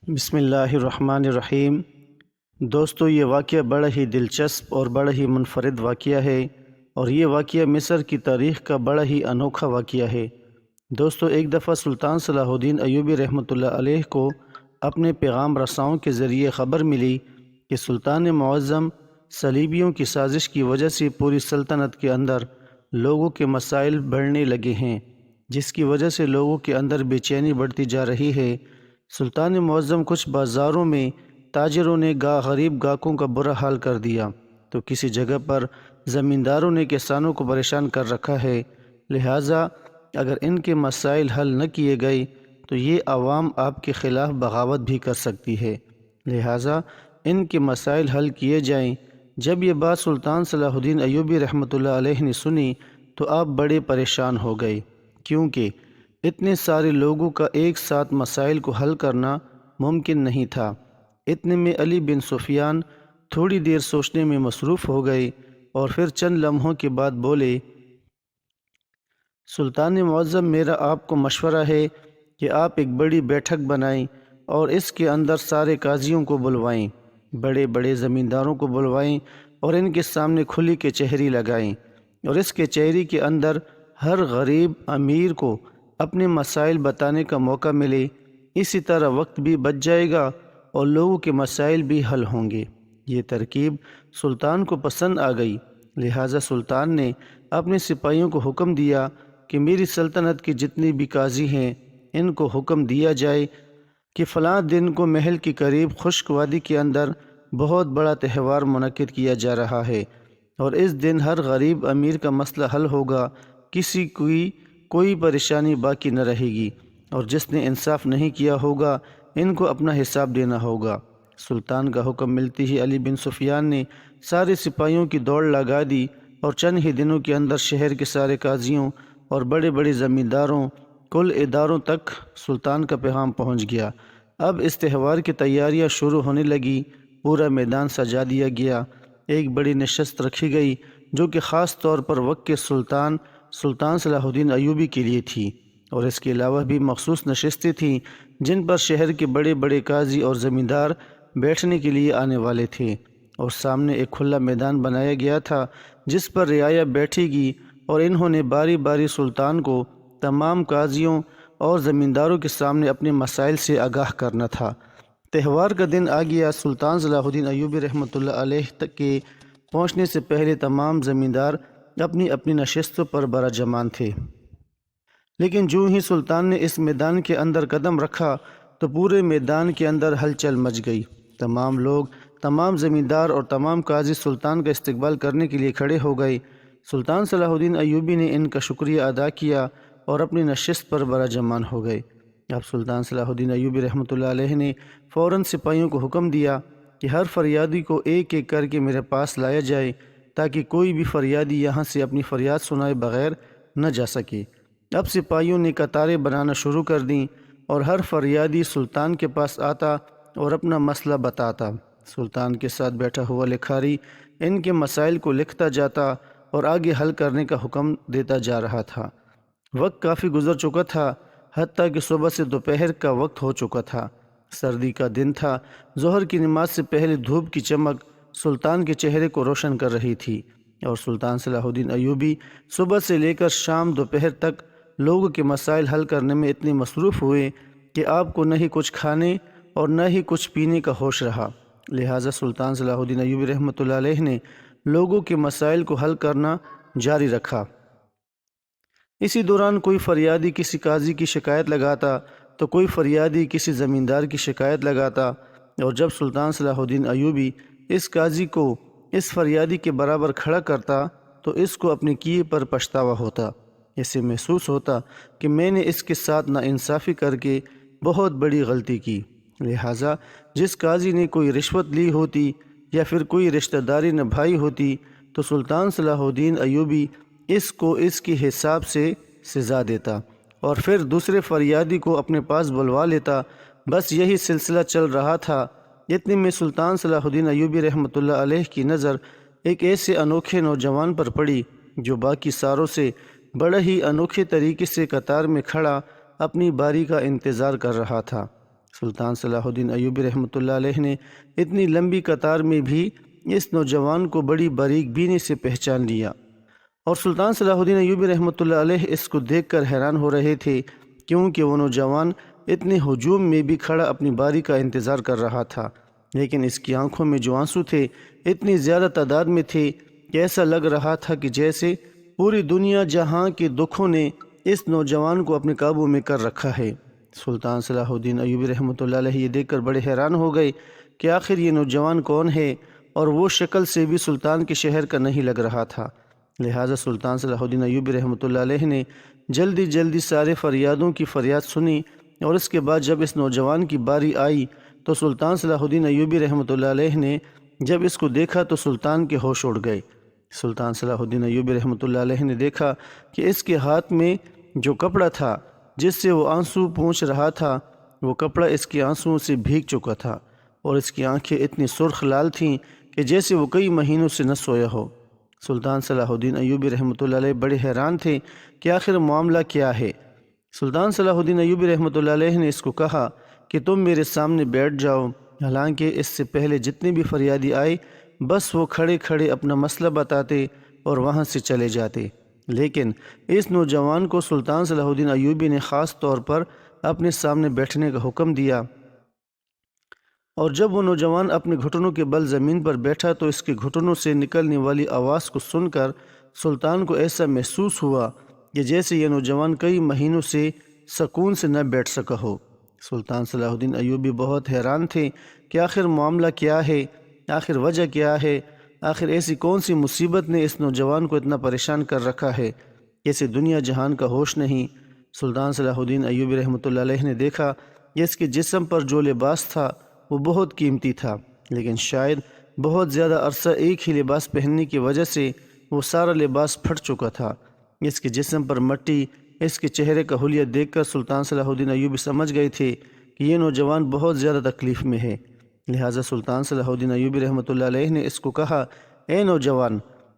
بسم اللہ الرحمن الرحیم۔ دوستو، یہ واقعہ بڑا ہی دلچسپ اور بڑا ہی منفرد واقعہ ہے، اور یہ واقعہ مصر کی تاریخ کا بڑا ہی انوکھا واقعہ ہے۔ دوستو، ایک دفعہ سلطان صلاح الدین ایوبی رحمۃ اللہ علیہ کو اپنے پیغام رساؤں کے ذریعے خبر ملی کہ سلطان معظم صلیبیوں کی سازش کی وجہ سے پوری سلطنت کے اندر لوگوں کے مسائل بڑھنے لگے ہیں، جس کی وجہ سے لوگوں کے اندر بے چینی بڑھتی جا رہی ہے۔ سلطان معظم کچھ بازاروں میں تاجروں نے غریب گاہکوں کا برا حال کر دیا، تو کسی جگہ پر زمینداروں نے کسانوں کو پریشان کر رکھا ہے، لہٰذا اگر ان کے مسائل حل نہ کیے گئے تو یہ عوام آپ کے خلاف بغاوت بھی کر سکتی ہے، لہٰذا ان کے مسائل حل کیے جائیں۔ جب یہ بات سلطان صلاح الدین ایوبی رحمۃ اللہ علیہ نے سنی تو آپ بڑے پریشان ہو گئے، کیونکہ اتنے سارے لوگوں کا ایک ساتھ مسائل کو حل کرنا ممکن نہیں تھا۔ اتنے میں علی بن سفیان تھوڑی دیر سوچنے میں مصروف ہو گئے اور پھر چند لمحوں کے بعد بولے، سلطان معظم، میرا آپ کو مشورہ ہے کہ آپ ایک بڑی بیٹھک بنائیں اور اس کے اندر سارے قاضیوں کو بلوائیں، بڑے بڑے زمینداروں کو بلوائیں اور ان کے سامنے کھلی کچہری لگائیں، اور اس کچہری کے اندر ہر غریب امیر کو اپنے مسائل بتانے کا موقع ملے، اسی طرح وقت بھی بچ جائے گا اور لوگوں کے مسائل بھی حل ہوں گے۔ یہ ترکیب سلطان کو پسند آ گئی، لہٰذا سلطان نے اپنے سپاہیوں کو حکم دیا کہ میری سلطنت کے جتنے بھی قاضی ہیں ان کو حکم دیا جائے کہ فلاں دن کو محل کے قریب خشک وادی کے اندر بہت بڑا تہوار منعقد کیا جا رہا ہے، اور اس دن ہر غریب امیر کا مسئلہ حل ہوگا، کسی کی کوئی پریشانی باقی نہ رہے گی، اور جس نے انصاف نہیں کیا ہوگا ان کو اپنا حساب دینا ہوگا۔ سلطان کا حکم ملتے ہی علی بن سفیان نے سارے سپاہیوں کی دوڑ لگا دی، اور چند ہی دنوں کے اندر شہر کے سارے قاضیوں اور بڑے بڑے زمینداروں کل اداروں تک سلطان کا پیغام پہنچ گیا۔ اب اس تہوار کی تیاریاں شروع ہونے لگی، پورا میدان سجا دیا گیا، ایک بڑی نشست رکھی گئی جو کہ خاص طور پر وقت کے سلطان صلاح الدین ایوبی کے لیے تھی، اور اس کے علاوہ بھی مخصوص نشستیں تھیں جن پر شہر کے بڑے بڑے قاضی اور زمیندار بیٹھنے کے لیے آنے والے تھے، اور سامنے ایک کھلا میدان بنایا گیا تھا جس پر رعایا بیٹھے گی، اور انہوں نے باری باری سلطان کو تمام قاضیوں اور زمینداروں کے سامنے اپنے مسائل سے آگاہ کرنا تھا۔ تہوار کا دن آ گیا۔ سلطان صلاح الدین ایوبی رحمۃ اللہ علیہ تک کے پہنچنے سے پہلے تمام زمیندار اپنی اپنی نشستوں پر براجمان تھے، لیکن جو ہی سلطان نے اس میدان کے اندر قدم رکھا تو پورے میدان کے اندر ہلچل مچ گئی۔ تمام لوگ، تمام زمیندار اور تمام قاضی سلطان کا استقبال کرنے کے لیے کھڑے ہو گئے۔ سلطان صلاح الدین ایوبی نے ان کا شکریہ ادا کیا اور اپنی نشست پر براجمان ہو گئے۔ اب سلطان صلاح الدین ایوبی رحمۃ اللہ علیہ نے فوراً سپاہیوں کو حکم دیا کہ ہر فریادی کو ایک ایک کر کے میرے پاس لایا جائے، تاکہ کوئی بھی فریادی یہاں سے اپنی فریاد سنائے بغیر نہ جا سکے۔ اب سپاہیوں نے قطاریں بنانا شروع کر دیں، اور ہر فریادی سلطان کے پاس آتا اور اپنا مسئلہ بتاتا۔ سلطان کے ساتھ بیٹھا ہوا لکھاری ان کے مسائل کو لکھتا جاتا اور آگے حل کرنے کا حکم دیتا جا رہا تھا۔ وقت کافی گزر چکا تھا، حتیٰ کہ صبح سے دوپہر کا وقت ہو چکا تھا۔ سردی کا دن تھا۔ ظہر کی نماز سے پہلے دھوپ کی چمک سلطان کے چہرے کو روشن کر رہی تھی، اور سلطان صلاح الدین ایوبی صبح سے لے کر شام دوپہر تک لوگوں کے مسائل حل کرنے میں اتنے مصروف ہوئے کہ آپ کو نہ ہی کچھ کھانے اور نہ ہی کچھ پینے کا ہوش رہا۔ لہٰذا سلطان صلاح الدین ایوبی رحمۃ اللہ علیہ نے لوگوں کے مسائل کو حل کرنا جاری رکھا۔ اسی دوران کوئی فریادی کسی قاضی کی شکایت لگاتا تو کوئی فریادی کسی زمیندار کی شکایت لگاتا، اور جب سلطان صلاح الدین ایوبی اس قاضی کو اس فریادی کے برابر کھڑا کرتا تو اس کو اپنے کیے پر پچھتاوا ہوتا۔ اسے محسوس ہوتا کہ میں نے اس کے ساتھ ناانصافی کر کے بہت بڑی غلطی کی، لہٰذا جس قاضی نے کوئی رشوت لی ہوتی یا پھر کوئی رشتہ داری نبھائی ہوتی تو سلطان صلاح الدین ایوبی اس کو اس کے حساب سے سزا دیتا، اور پھر دوسرے فریادی کو اپنے پاس بلوا لیتا۔ بس یہی سلسلہ چل رہا تھا۔ اتنے میں سلطان صلاح الدین ایوبی رحمۃ اللہ علیہ کی نظر ایک ایسے انوکھے نوجوان پر پڑی جو باقی ساروں سے بڑا ہی انوکھے طریقے سے قطار میں کھڑا اپنی باری کا انتظار کر رہا تھا۔ سلطان صلاح الدین ایوبی رحمۃ اللہ علیہ نے اتنی لمبی قطار میں بھی اس نوجوان کو بڑی باریک بینی سے پہچان لیا، اور سلطان صلاح الدین ایوبی رحمۃ اللہ علیہ اس کو دیکھ کر حیران ہو رہے تھے، کیونکہ وہ نوجوان اتنے ہجوم میں بھی کھڑا اپنی باری کا انتظار کر رہا تھا، لیکن اس کی آنکھوں میں جو آنسو تھے اتنی زیادہ تعداد میں تھے کہ ایسا لگ رہا تھا کہ جیسے پوری دنیا جہاں کے دکھوں نے اس نوجوان کو اپنے قابو میں کر رکھا ہے۔ سلطان صلاح الدین ایوبی رحمۃ اللہ علیہ یہ دیکھ کر بڑے حیران ہو گئے کہ آخر یہ نوجوان کون ہے، اور وہ شکل سے بھی سلطان کے شہر کا نہیں لگ رہا تھا۔ لہٰذا سلطان صلاح الدین ایوبی رحمۃ اللہ علیہ نے جلدی سارے فریادوں کی فریاد سنی، اور اس کے بعد جب اس نوجوان کی باری آئی تو سلطان صلاح الدین ایوبی رحمۃ اللہ علیہ نے جب اس کو دیکھا تو سلطان کے ہوش اڑ گئے۔ سلطان صلاح الدین ایوبی رحمۃ اللہ علیہ نے دیکھا کہ اس کے ہاتھ میں جو کپڑا تھا جس سے وہ آنسو پونچھ رہا تھا، وہ کپڑا اس کے آنسوؤں سے بھیگ چکا تھا، اور اس کی آنکھیں اتنی سرخ لال تھیں کہ جیسے وہ کئی مہینوں سے نہ سویا ہو۔ سلطان صلاح الدین ایوبی رحمۃ اللہ علیہ بڑے حیران تھے کہ آخر معاملہ کیا ہے۔ سلطان صلاح الدین ایوبی رحمۃ اللہ علیہ نے اس کو کہا کہ تم میرے سامنے بیٹھ جاؤ، حالانکہ اس سے پہلے جتنے بھی فریادی آئے بس وہ کھڑے کھڑے اپنا مسئلہ بتاتے اور وہاں سے چلے جاتے، لیکن اس نوجوان کو سلطان صلاح الدین ایوبی نے خاص طور پر اپنے سامنے بیٹھنے کا حکم دیا، اور جب وہ نوجوان اپنے گھٹنوں کے بل زمین پر بیٹھا تو اس کے گھٹنوں سے نکلنے والی آواز کو سن کر سلطان کو ایسا محسوس ہوا کہ جیسے یہ نوجوان کئی مہینوں سے سکون سے نہ بیٹھ سکا ہو۔ سلطان صلاح الدین ایوبی بہت حیران تھے کہ آخر معاملہ کیا ہے، آخر وجہ کیا ہے، آخر ایسی کون سی مصیبت نے اس نوجوان کو اتنا پریشان کر رکھا ہے کہ اسے دنیا جہان کا ہوش نہیں۔ سلطان صلاح الدین ایوبی رحمۃ اللہ علیہ نے دیکھا کہ اس کے جسم پر جو لباس تھا وہ بہت قیمتی تھا، لیکن شاید بہت زیادہ عرصہ ایک ہی لباس پہننے کی وجہ سے وہ سارا لباس پھٹ چکا تھا۔ اس کے جسم پر مٹی، اس کے چہرے کا حلیہ دیکھ کر سلطان صلاح الدین ایوبی سمجھ گئے تھے کہ یہ نوجوان بہت زیادہ تکلیف میں ہے۔ لہٰذا سلطان صلاح الدین ایوبی رحمۃ اللہ علیہ نے اس کو کہا، اے نوجوان،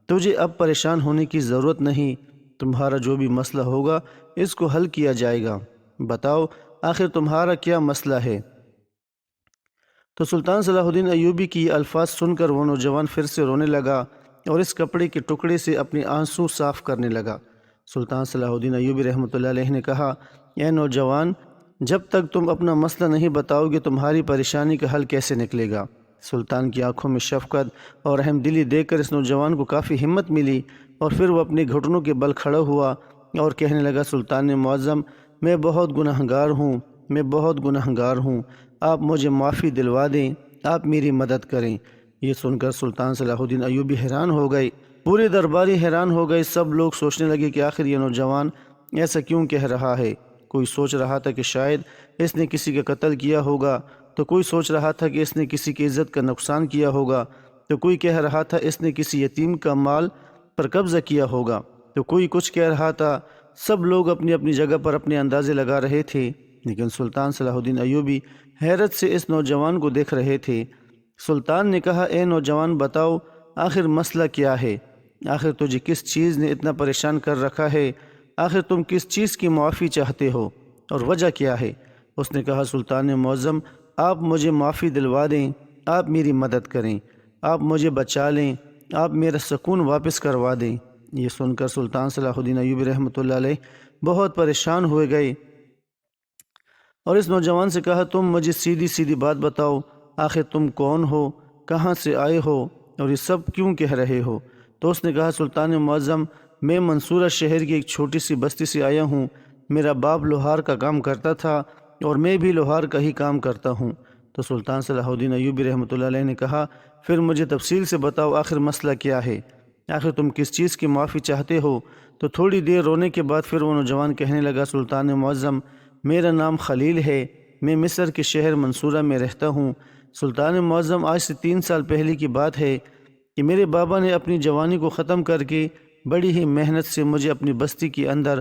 تجھے اب پریشان ہونے کی ضرورت نہیں، تمہارا جو بھی مسئلہ ہوگا اس کو حل کیا جائے گا، بتاؤ آخر تمہارا کیا مسئلہ ہے۔ تو سلطان صلاح الدین ایوبی کی یہ الفاظ سن کر وہ نوجوان پھر سے رونے لگا اور اس کپڑے کے ٹکڑے سے اپنے آنسو صاف کرنے لگا۔ سلطان صلاح الدین ایوبی رحمۃ اللہ علیہ نے کہا، اے نوجوان، جب تک تم اپنا مسئلہ نہیں بتاؤ گے تمہاری پریشانی کا حل کیسے نکلے گا۔ سلطان کی آنکھوں میں شفقت اور رحم دلی دیکھ کر اس نوجوان کو کافی ہمت ملی، اور پھر وہ اپنے گھٹنوں کے بل کھڑا ہوا اور کہنے لگا، سلطان معظم، میں بہت گنہگار ہوں، آپ مجھے معافی دلوا دیں، آپ میری مدد کریں۔ یہ سن کر سلطان صلاح الدین ایوبی حیران ہو گئے، پورے درباری حیران ہو گئے، سب لوگ سوچنے لگے کہ آخر یہ نوجوان ایسا کیوں کہہ رہا ہے۔ کوئی سوچ رہا تھا کہ شاید اس نے کسی کا قتل کیا ہوگا، تو کوئی سوچ رہا تھا کہ اس نے کسی کی عزت کا نقصان کیا ہوگا، تو کوئی کہہ رہا تھا اس نے کسی یتیم کا مال پر قبضہ کیا ہوگا، تو کوئی کچھ کہہ رہا تھا۔ سب لوگ اپنی اپنی جگہ پر اپنے اندازے لگا رہے تھے، لیکن سلطان صلاح الدین ایوبی حیرت سے اس نوجوان کو دیکھ رہے تھے۔ سلطان نے کہا، اے نوجوان، بتاؤ آخر مسئلہ کیا ہے، آخر تجھے کس چیز نے اتنا پریشان کر رکھا ہے، آخر تم کس چیز کی معافی چاہتے ہو اور وجہ کیا ہے۔ اس نے کہا، سلطان معظم، آپ مجھے معافی دلوا دیں، آپ میری مدد کریں، آپ مجھے بچا لیں، آپ میرا سکون واپس کروا دیں۔ یہ سن کر سلطان صلاح الدین ایوبی رحمۃ اللہ علیہ بہت پریشان ہوئے گئے اور اس نوجوان سے کہا، تم مجھے سیدھی سیدھی بات بتاؤ، آخر تم کون ہو، کہاں سے آئے ہو اور یہ سب کیوں کہہ رہے ہو۔ تو اس نے کہا، سلطان معظم، میں منصورہ شہر کی ایک چھوٹی سی بستی سے آیا ہوں، میرا باپ لوہار کا کام کرتا تھا اور میں بھی لوہار کا ہی کام کرتا ہوں۔ تو سلطان صلاح الدین ایوبی رحمۃ اللہ علیہ نے کہا، پھر مجھے تفصیل سے بتاؤ آخر مسئلہ کیا ہے، آخر تم کس چیز کی معافی چاہتے ہو۔ تو تھوڑی دیر رونے کے بعد پھر وہ نوجوان کہنے لگا، سلطان معظم، میرا نام خلیل ہے، میں مصر کے شہر منصورہ میں رہتا ہوں۔ سلطان معظم، آج سے 3 سال پہلے کی بات ہے کہ میرے بابا نے اپنی جوانی کو ختم کر کے بڑی ہی محنت سے مجھے اپنی بستی کے اندر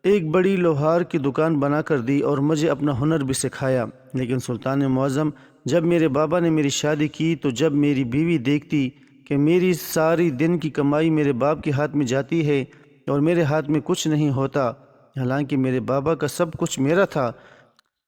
ایک بڑی لوہار کی دکان بنا کر دی اور مجھے اپنا ہنر بھی سکھایا۔ لیکن سلطان معظم، جب میرے بابا نے میری شادی کی تو جب میری بیوی دیکھتی کہ میری ساری دن کی کمائی میرے باپ کے ہاتھ میں جاتی ہے اور میرے ہاتھ میں کچھ نہیں ہوتا، حالانکہ میرے بابا کا سب کچھ میرا تھا،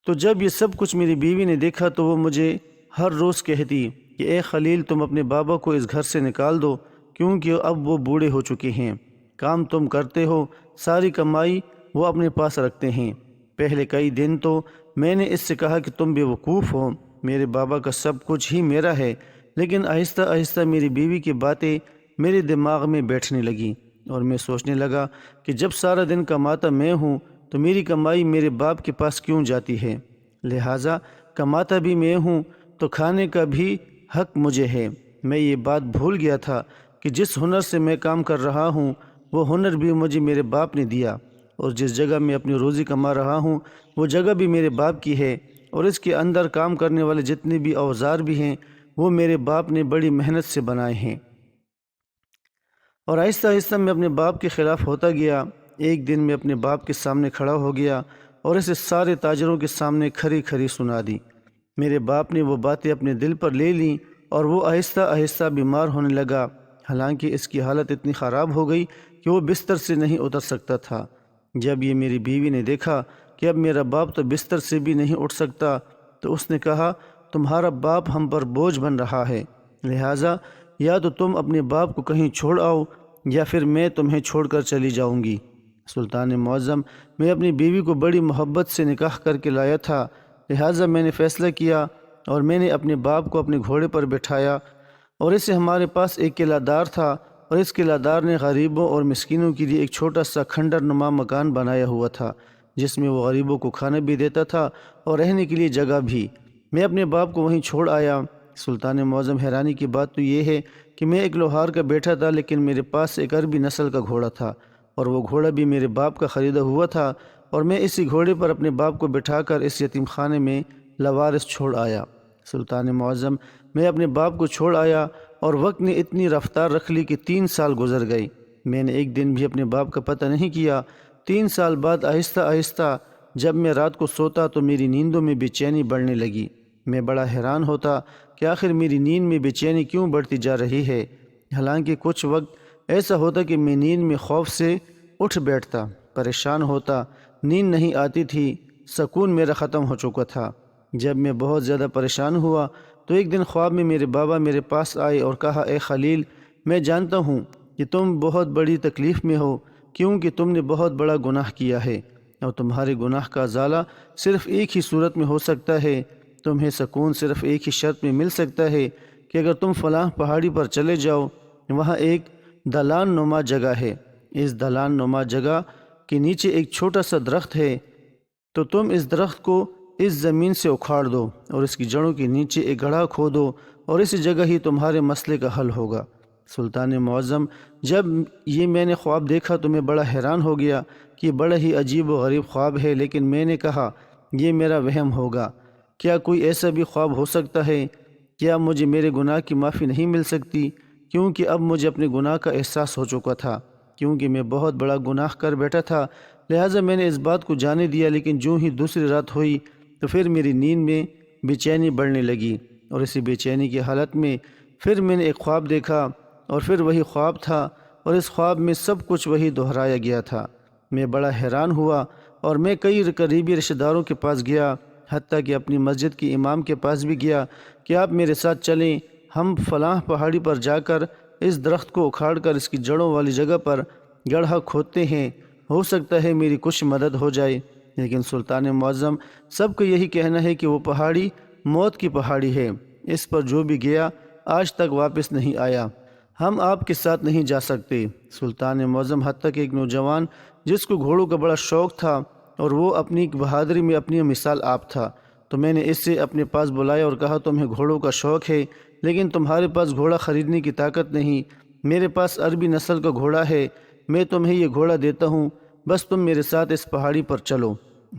تو جب یہ سب کچھ میری بیوی نے دیکھا تو وہ مجھے ہر روز کہتی کہ اے خلیل، تم اپنے بابا کو اس گھر سے نکال دو، کیونکہ اب وہ بوڑھے ہو چکے ہیں، کام تم کرتے ہو، ساری کمائی وہ اپنے پاس رکھتے ہیں۔ پہلے کئی دن تو میں نے اس سے کہا کہ تم بے وقوف ہو، میرے بابا کا سب کچھ ہی میرا ہے، لیکن آہستہ آہستہ میری بیوی کی باتیں میرے دماغ میں بیٹھنے لگیں اور میں سوچنے لگا کہ جب سارا دن کماتا میں ہوں تو میری کمائی میرے باپ کے پاس کیوں جاتی ہے؟ لہٰذا کماتا بھی میں ہوں تو کھانے کا بھی حق مجھے ہے۔ میں یہ بات بھول گیا تھا کہ جس ہنر سے میں کام کر رہا ہوں وہ ہنر بھی مجھے میرے باپ نے دیا، اور جس جگہ میں اپنی روزی کما رہا ہوں وہ جگہ بھی میرے باپ کی ہے، اور اس کے اندر کام کرنے والے جتنے بھی اوزار بھی ہیں وہ میرے باپ نے بڑی محنت سے بنائے ہیں۔ اور آہستہ آہستہ میں اپنے باپ کے خلاف ہوتا گیا۔ ایک دن میں اپنے باپ کے سامنے کھڑا ہو گیا اور اسے سارے تاجروں کے سامنے کھری کھری سنا دی۔ میرے باپ نے وہ باتیں اپنے دل پر لے لیں اور وہ آہستہ آہستہ بیمار ہونے لگا، حالانکہ اس کی حالت اتنی خراب ہو گئی کہ وہ بستر سے نہیں اتر سکتا تھا۔ جب یہ میری بیوی نے دیکھا کہ اب میرا باپ تو بستر سے بھی نہیں اٹھ سکتا تو اس نے کہا، تمہارا باپ ہم پر بوجھ بن رہا ہے، لہٰذا یا تو تم اپنے باپ کو کہیں چھوڑ آؤ یا پھر میں تمہیں چھوڑ کر چلی جاؤں گی۔ سلطان معظم، میں اپنی بیوی کو بڑی محبت سے نکاح کر کے لایا تھا، لہٰذا میں نے فیصلہ کیا اور میں نے اپنے باپ کو اپنے گھوڑے پر بٹھایا، اور اسے ہمارے پاس ایک قلعہ دار تھا، اور اس قلعہ دار نے غریبوں اور مسکینوں کے لیے ایک چھوٹا سا کھنڈر نما مکان بنایا ہوا تھا، جس میں وہ غریبوں کو کھانا بھی دیتا تھا اور رہنے کے لیے جگہ بھی۔ میں اپنے باپ کو وہیں چھوڑ آیا۔ سلطان معظم، حیرانی کی بات تو یہ ہے کہ میں ایک لوہار کا بیٹا تھا، لیکن میرے پاس ایک عربی نسل کا گھوڑا تھا، اور وہ گھوڑا بھی میرے باپ کا خریدا ہوا تھا، اور میں اسی گھوڑے پر اپنے باپ کو بٹھا کر اس یتیم خانے میں لوارث چھوڑ آیا۔ سلطان معظم، میں اپنے باپ کو چھوڑ آیا اور وقت نے اتنی رفتار رکھ لی کہ 3 سال گزر گئے۔ میں نے ایک دن بھی اپنے باپ کا پتہ نہیں کیا۔ 3 سال بعد آہستہ آہستہ جب میں رات کو سوتا تو میری نیندوں میں بے چینی بڑھنے لگی۔ میں بڑا حیران ہوتا کہ آخر میری نیند میں بے چینی کیوں بڑھتی جا رہی ہے، حالانکہ کچھ وقت ایسا ہوتا کہ میں نیند میں خوف سے اٹھ بیٹھتا، پریشان ہوتا، نیند نہیں آتی تھی، سکون میرا ختم ہو چکا تھا۔ جب میں بہت زیادہ پریشان ہوا تو ایک دن خواب میں میرے بابا میرے پاس آئے اور کہا، اے خلیل، میں جانتا ہوں کہ تم بہت بڑی تکلیف میں ہو، کیونکہ تم نے بہت بڑا گناہ کیا ہے، اور تمہارے گناہ کا ازالہ صرف ایک ہی صورت میں ہو سکتا ہے۔ تمہیں سکون صرف ایک ہی شرط میں مل سکتا ہے کہ اگر تم فلاں پہاڑی پر چلے جاؤ، وہاں ایک دلان نما جگہ ہے، اس دلان نما جگہ کے نیچے ایک چھوٹا سا درخت ہے، تو تم اس درخت کو اس زمین سے اکھاڑ دو اور اس کی جڑوں کے نیچے ایک گڑھا کھودو، اور اسی جگہ ہی تمہارے مسئلے کا حل ہوگا۔ سلطان معظم، جب یہ میں نے خواب دیکھا تو میں بڑا حیران ہو گیا کہ یہ بڑا ہی عجیب و غریب خواب ہے، لیکن میں نے کہا یہ میرا وہم ہوگا، کیا کوئی ایسا بھی خواب ہو سکتا ہے؟ کیا مجھے میرے گناہ کی معافی نہیں مل سکتی؟ کیونکہ اب مجھے اپنے گناہ کا احساس ہو چکا تھا، کیونکہ میں بہت بڑا گناہ کر بیٹھا تھا، لہٰذا میں نے اس بات کو جانے دیا، لیکن جو ہی دوسری رات ہوئی تو پھر میری نیند میں بے چینی بڑھنے لگی، اور اسی بے چینی کی حالت میں پھر میں نے ایک خواب دیکھا، اور پھر وہی خواب تھا، اور اس خواب میں سب کچھ وہی دہرایا گیا تھا۔ میں بڑا حیران ہوا اور میں کئی قریبی رشتہ داروں کے پاس گیا، حتیٰ کہ اپنی مسجد کے امام کے پاس بھی گیا کہ آپ میرے ساتھ چلیں، ہم فلاں پہاڑی پر جا کر اس درخت کو اکھاڑ کر اس کی جڑوں والی جگہ پر گڑھا کھودتے ہیں، ہو سکتا ہے میری کچھ مدد ہو جائے۔ لیکن سلطان معظم، سب کا یہی کہنا ہے کہ وہ پہاڑی موت کی پہاڑی ہے، اس پر جو بھی گیا آج تک واپس نہیں آیا، ہم آپ کے ساتھ نہیں جا سکتے۔ سلطان معظم، حتیٰ کہ ایک نوجوان جس کو گھوڑوں کا بڑا شوق تھا اور وہ اپنی بہادری میں اپنی مثال آپ تھا، تو میں نے اس سے اپنے پاس بلایا اور کہا، تمہیں گھوڑوں کا شوق ہے لیکن تمہارے پاس گھوڑا خریدنے کی طاقت نہیں، میرے پاس عربی نسل کا گھوڑا ہے، میں تمہیں یہ گھوڑا دیتا ہوں، بس تم میرے ساتھ اس پہاڑی پر چلو۔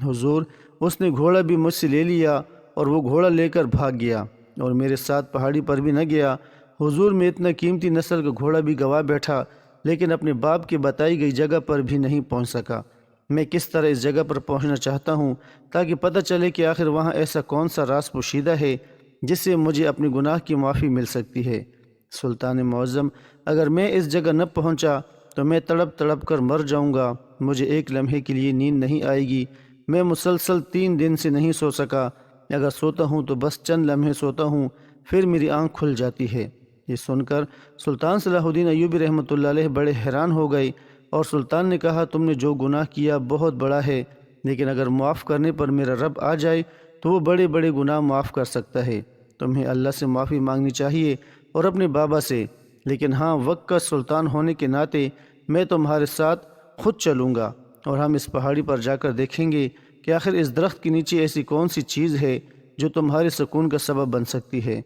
حضور، اس نے گھوڑا بھی مجھ سے لے لیا اور وہ گھوڑا لے کر بھاگ گیا اور میرے ساتھ پہاڑی پر بھی نہ گیا۔ حضور، میں اتنا قیمتی نسل کا گھوڑا بھی گوا بیٹھا، لیکن اپنے باپ کی بتائی گئی جگہ پر بھی نہیں پہنچ سکا۔ میں کس طرح اس جگہ پر پہنچنا چاہتا ہوں تاکہ پتہ چلے کہ آخر وہاں ایسا کون سا راز پوشیدہ ہے جس سے مجھے اپنے گناہ کی معافی مل سکتی ہے۔ سلطان معظم، اگر میں اس جگہ نہ پہنچا تو میں تڑپ تڑپ کر مر جاؤں گا، مجھے ایک لمحے کے لیے نیند نہیں آئے گی، میں مسلسل 3 دن سے نہیں سو سکا، اگر سوتا ہوں تو بس چند لمحے سوتا ہوں، پھر میری آنکھ کھل جاتی ہے۔ یہ سن کر سلطان صلاح الدین ایوبی رحمۃ اللہ علیہ بڑے حیران ہو گئے، اور سلطان نے کہا تم نے جو گناہ کیا بہت بڑا ہے، لیکن اگر معاف کرنے پر میرا رب آ جائے تو وہ بڑے بڑے گناہ معاف کر سکتا ہے۔ تمہیں اللہ سے معافی مانگنی چاہیے اور اپنے بابا سے، لیکن ہاں وقت کا سلطان ہونے کے ناطے میں تمہارے ساتھ خود چلوں گا، اور ہم اس پہاڑی پر جا کر دیکھیں گے کہ آخر اس درخت کے نیچے ایسی کون سی چیز ہے جو تمہارے سکون کا سبب بن سکتی ہے۔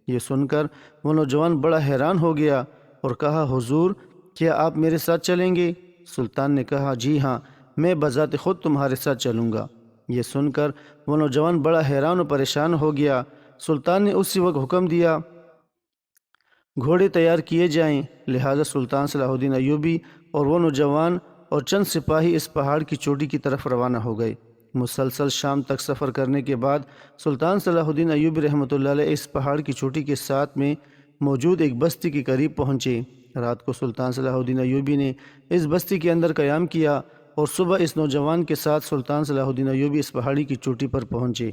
یہ سن کر وہ نوجوان بڑا حیران ہو گیا اور کہا حضور کیا آپ میرے ساتھ چلیں گے؟ سلطان نے کہا جی ہاں، میں بذات خود تمہارے ساتھ چلوں گا۔ یہ سن کر وہ نوجوان بڑا حیران و پریشان ہو گیا۔ سلطان نے اسی وقت حکم دیا گھوڑے تیار کیے جائیں، لہذا سلطان صلاح الدین ایوبی اور وہ نوجوان اور چند سپاہی اس پہاڑ کی چوٹی کی طرف روانہ ہو گئے۔ مسلسل شام تک سفر کرنے کے بعد سلطان صلاح الدین ایوبی رحمۃ اللہ علیہ اس پہاڑ کی چوٹی کے ساتھ میں موجود ایک بستی کے قریب پہنچے۔ رات کو سلطان صلاح الدین ایوبی نے اس بستی کے اندر قیام کیا، اور صبح اس نوجوان کے ساتھ سلطان صلاح الدین ایوبی اس پہاڑی کی چوٹی پر پہنچے۔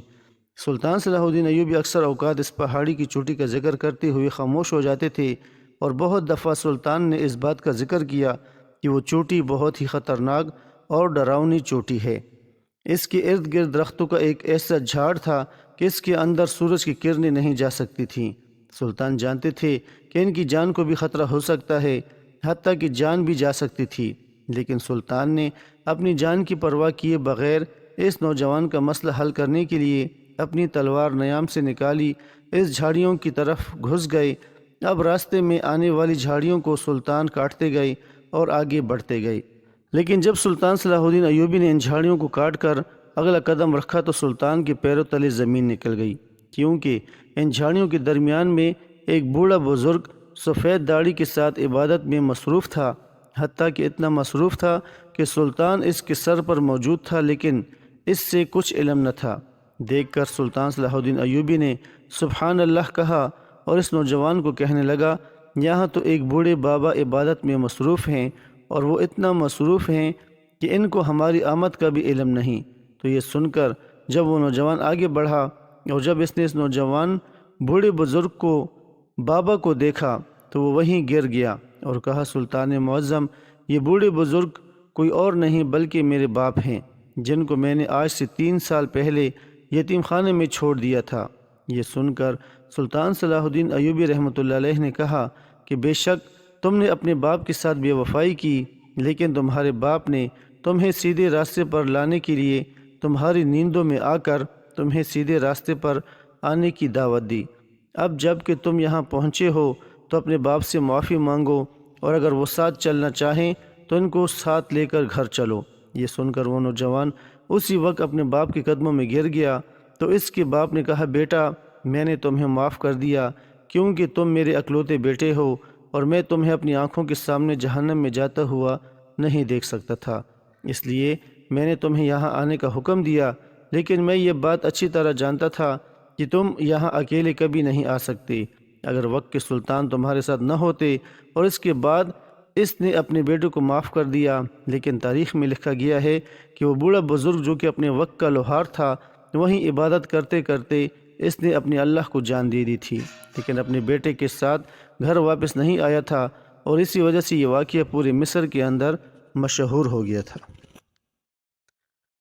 سلطان صلاح الدین ایوبی اکثر اوقات اس پہاڑی کی چوٹی کا ذکر کرتے ہوئے خاموش ہو جاتے تھے، اور بہت دفعہ سلطان نے اس بات کا ذکر کیا کہ وہ چوٹی بہت ہی خطرناک اور ڈراؤنی چوٹی ہے۔ اس کے ارد گرد درختوں کا ایک ایسا جھاڑ تھا کہ اس کے اندر سورج کی کرنیں نہیں جا سکتی تھیں۔ سلطان جانتے تھے کہ ان کی جان کو بھی خطرہ ہو سکتا ہے، حتیٰ کہ جان بھی جا سکتی تھی، لیکن سلطان نے اپنی جان کی پرواہ کیے بغیر اس نوجوان کا مسئلہ حل کرنے کے لیے اپنی تلوار نیام سے نکالی، اس جھاڑیوں کی طرف گھس گئے۔ اب راستے میں آنے والی جھاڑیوں کو سلطان کاٹتے گئے اور آگے بڑھتے گئے، لیکن جب سلطان صلاح الدین ایوبی نے ان جھاڑیوں کو کاٹ کر اگلا قدم رکھا تو سلطان کے پیروں تلے زمین نکل گئی، کیونکہ ان جھاڑیوں کے درمیان میں ایک بوڑھا بزرگ سفید داڑھی کے ساتھ عبادت میں مصروف تھا، حتیٰ کہ اتنا مصروف تھا کہ سلطان اس کے سر پر موجود تھا، لیکن اس سے کچھ علم نہ تھا۔ دیکھ کر سلطان صلاح الدین ایوبی نے سبحان اللہ کہا، اور اس نوجوان کو کہنے لگا یہاں تو ایک بوڑھے بابا عبادت میں مصروف ہیں، اور وہ اتنا مصروف ہیں کہ ان کو ہماری آمد کا بھی علم نہیں۔ تو یہ سن کر جب وہ نوجوان آگے بڑھا، اور جب اس نے اس نوجوان بوڑھے بزرگ کو بابا کو دیکھا تو وہ وہیں گر گیا اور کہا سلطان معظم یہ بوڑھے بزرگ کوئی اور نہیں بلکہ میرے باپ ہیں، جن کو میں نے آج سے 3 سال پہلے یتیم خانے میں چھوڑ دیا تھا۔ یہ سن کر سلطان صلاح الدین ایوبی رحمۃ اللہ علیہ نے کہا کہ بے شک تم نے اپنے باپ کے ساتھ بے وفائی کی، لیکن تمہارے باپ نے تمہیں سیدھے راستے پر لانے کے لیے تمہاری نیندوں میں آ کر تمہیں سیدھے راستے پر آنے کی دعوت دی۔ اب جب کہ تم یہاں پہنچے ہو تو اپنے باپ سے معافی مانگو، اور اگر وہ ساتھ چلنا چاہیں تو ان کو ساتھ لے کر گھر چلو۔ یہ سن کر وہ نوجوان اسی وقت اپنے باپ کے قدموں میں گر گیا، تو اس کے باپ نے کہا بیٹا میں نے تمہیں معاف کر دیا، کیونکہ تم میرے اکلوتے بیٹے ہو، اور میں تمہیں اپنی آنکھوں کے سامنے جہنم میں جاتا ہوا نہیں دیکھ سکتا تھا، اس لیے میں نے تمہیں یہاں آنے کا حکم دیا، لیکن میں یہ بات اچھی طرح جانتا تھا کہ تم یہاں اکیلے کبھی نہیں آ سکتے۔ اگر وقت کے سلطان تمہارے ساتھ نہ ہوتے اور اس کے بعد اس نے اپنے بیٹے کو معاف کر دیا، لیکن تاریخ میں لکھا گیا ہے کہ وہ بوڑھا بزرگ جو کہ اپنے وقت کا لوہار تھا، وہیں عبادت کرتے کرتے اس نے اپنے اللہ کو جان دے دی تھی، لیکن اپنے بیٹے کے ساتھ گھر واپس نہیں آیا تھا، اور اسی وجہ سے یہ واقعہ پورے مصر کے اندر مشہور ہو گیا تھا۔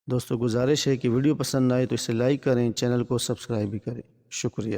دوستو گزارش ہے کہ ویڈیو پسند آئے تو اسے لائک کریں، چینل کو سبسکرائب بھی کریں۔ شکریہ۔